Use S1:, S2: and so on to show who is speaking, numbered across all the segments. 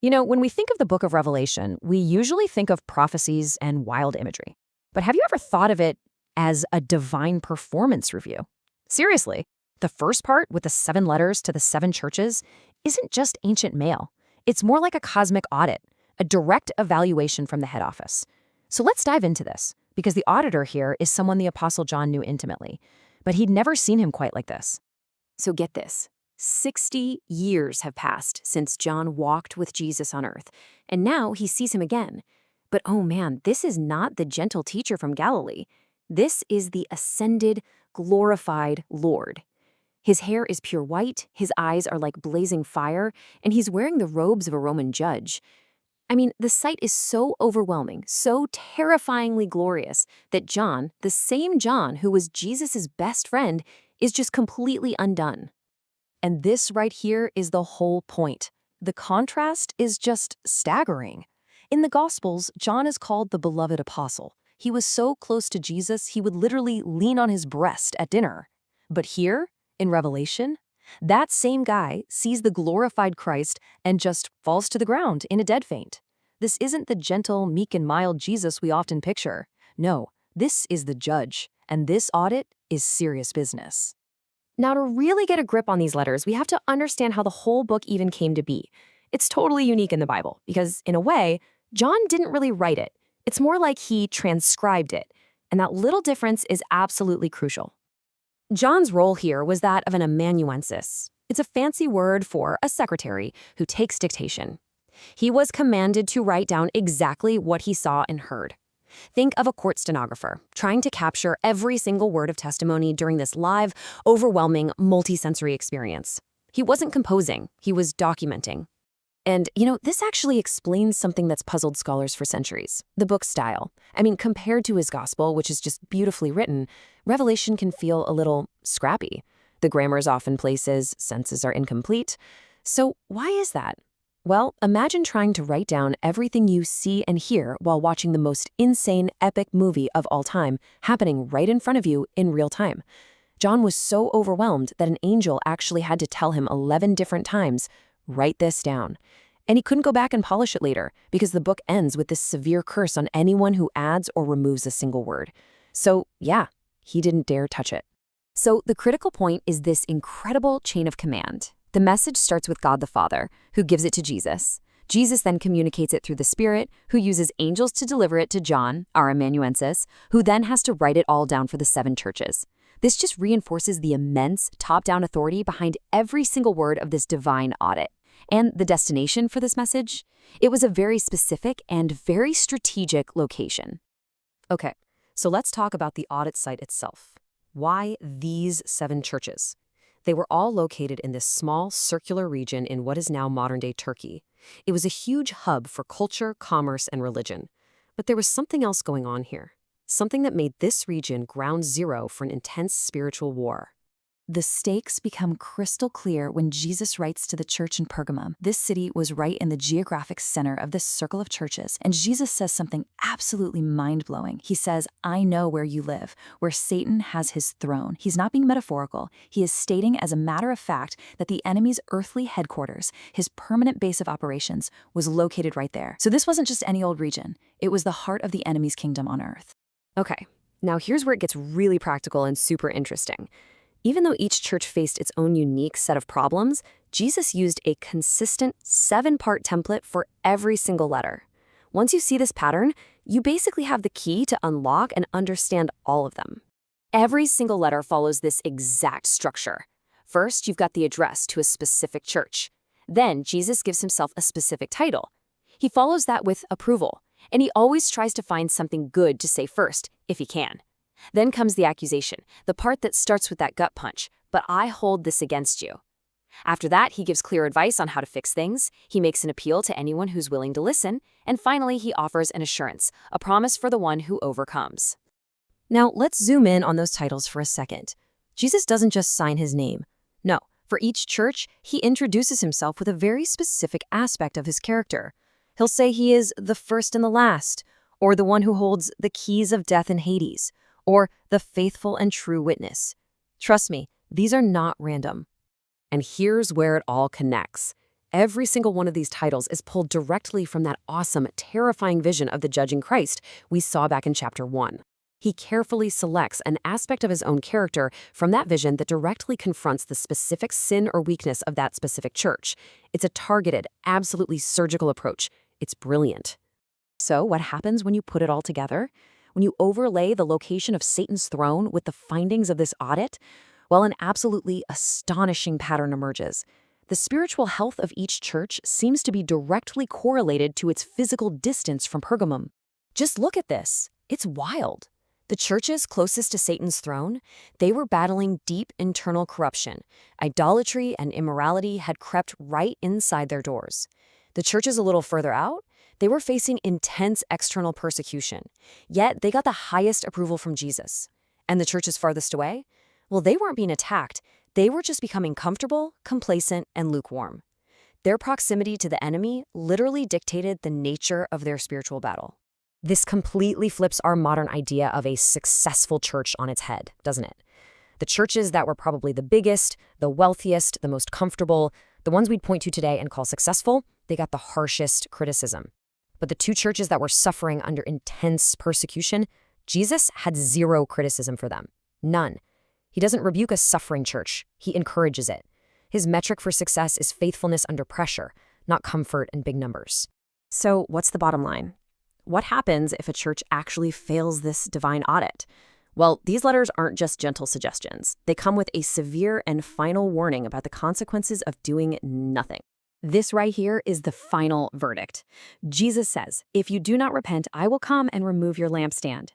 S1: When we think of the book of Revelation, we usually think of prophecies and wild imagery. But have you ever thought of it as a divine performance review? Seriously, the first part with the 7 letters to the 7 churches isn't just ancient mail. It's more like a cosmic audit, a direct evaluation from the head office. So let's dive into this, because the auditor here is someone the Apostle John knew intimately, but he'd never seen him quite like this.
S2: So get this. 60 years have passed since John walked with Jesus on earth, and now he sees him again. But oh man, this is not the gentle teacher from Galilee. This is the ascended, glorified Lord. His hair is pure white, his eyes are like blazing fire, and he's wearing the robes of a Roman judge. I mean, the sight is so overwhelming, so terrifyingly glorious, that John, the same John who was Jesus' best friend, is just completely undone.
S1: And this right here is the whole point. The contrast is just staggering. In the Gospels, John is called the beloved apostle. He was so close to Jesus, he would literally lean on his breast at dinner. But here, in Revelation, that same guy sees the glorified Christ and just falls to the ground in a dead faint. This isn't the gentle, meek, and mild Jesus we often picture. No, this is the judge, and this audit is serious business.
S2: Now, to really get a grip on these letters, we have to understand how the whole book even came to be. It's totally unique in the Bible because, in a way, John didn't really write it. It's more like he transcribed it, and that little difference is absolutely crucial. John's role here was that of an amanuensis. It's a fancy word for a secretary who takes dictation. He was commanded to write down exactly what he saw and heard. Think of a court stenographer trying to capture every single word of testimony during this live, overwhelming, multisensory experience. He wasn't composing, he was documenting. And, this actually explains something that's puzzled scholars for centuries, the book's style. I mean, compared to his gospel, which is just beautifully written, Revelation can feel a little scrappy. The grammar's off in places, sentences are incomplete. So why is that? Well, imagine trying to write down everything you see and hear while watching the most insane, epic movie of all time happening right in front of you in real time. John was so overwhelmed that an angel actually had to tell him 11 different times, write this down. And he couldn't go back and polish it later because the book ends with this severe curse on anyone who adds or removes a single word. So, yeah, he didn't dare touch it. So the critical point is this incredible chain of command. The message starts with God the Father, who gives it to Jesus. Jesus then communicates it through the Spirit, who uses angels to deliver it to John, our amanuensis, who then has to write it all down for the 7 churches. This just reinforces the immense top-down authority behind every single word of this divine audit. And the destination for this message? It was a very specific and very strategic location. Okay, so let's talk about the audit site itself. Why these 7 churches? They were all located in this small circular region in what is now modern-day Turkey. It was a huge hub for culture, commerce, and religion. But there was something else going on here. Something that made this region ground zero for an intense spiritual war. The stakes become crystal clear when Jesus writes to the church in Pergamum. This city was right in the geographic center of this circle of churches, and Jesus says something absolutely mind-blowing. He says, I know where you live, where Satan has his throne. He's not being metaphorical. He is stating as a matter of fact that the enemy's earthly headquarters, his permanent base of operations, was located right there. So this wasn't just any old region. It was the heart of the enemy's kingdom on earth. Okay, now here's where it gets really practical and super interesting. Even though each church faced its own unique set of problems, Jesus used a consistent 7-part template for every single letter. Once you see this pattern, you basically have the key to unlock and understand all of them. Every single letter follows this exact structure. First, you've got the address to a specific church. Then, Jesus gives himself a specific title. He follows that with approval, and he always tries to find something good to say first, if he can. Then comes the accusation, the part that starts with that gut punch, but I hold this against you. After that, he gives clear advice on how to fix things, he makes an appeal to anyone who's willing to listen, and finally he offers an assurance, a promise for the one who overcomes. Now, let's zoom in on those titles for a second. Jesus doesn't just sign his name. No, for each church, he introduces himself with a very specific aspect of his character. He'll say he is the first and the last, or the one who holds the keys of death and Hades, or the faithful and true witness. Trust me, these are not random. And here's where it all connects. Every single one of these titles is pulled directly from that awesome, terrifying vision of the judging Christ we saw back in chapter 1. He carefully selects an aspect of his own character from that vision that directly confronts the specific sin or weakness of that specific church. It's a targeted, absolutely surgical approach. It's brilliant. So what happens when you put it all together? When you overlay the location of Satan's throne with the findings of this audit? Well, an absolutely astonishing pattern emerges. The spiritual health of each church seems to be directly correlated to its physical distance from Pergamum. Just look at this. It's wild. The churches closest to Satan's throne, they were battling deep internal corruption. Idolatry and immorality had crept right inside their doors. The churches a little further out, they were facing intense external persecution. Yet they got the highest approval from Jesus. And the churches farthest away? Well, they weren't being attacked. They were just becoming comfortable, complacent, and lukewarm. Their proximity to the enemy literally dictated the nature of their spiritual battle. This completely flips our modern idea of a successful church on its head, doesn't it? The churches that were probably the biggest, the wealthiest, the most comfortable, the ones we'd point to today and call successful, they got the harshest criticism. But the two churches that were suffering under intense persecution, Jesus had zero criticism for them. None. He doesn't rebuke a suffering church. He encourages it. His metric for success is faithfulness under pressure, not comfort and big numbers. So what's the bottom line? What happens if a church actually fails this divine audit? Well, these letters aren't just gentle suggestions. They come with a severe and final warning about the consequences of doing nothing. This right here is the final verdict. Jesus says, "If you do not repent, I will come and remove your lampstand."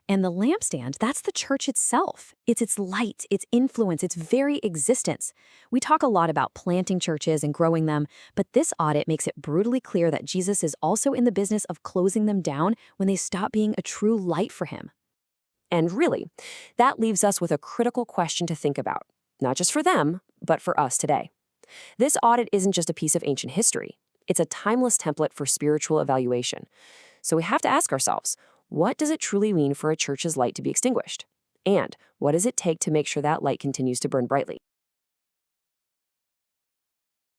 S2: And the lampstand, that's the church itself. It's its light, its influence, its very existence. We talk a lot about planting churches and growing them, but this audit makes it brutally clear that Jesus is also in the business of closing them down when they stop being a true light for him. And really, that leaves us with a critical question to think about, not just for them, but for us today. This audit isn't just a piece of ancient history. It's a timeless template for spiritual evaluation. So we have to ask ourselves, what does it truly mean for a church's light to be extinguished? And what does it take to make sure that light continues to burn brightly?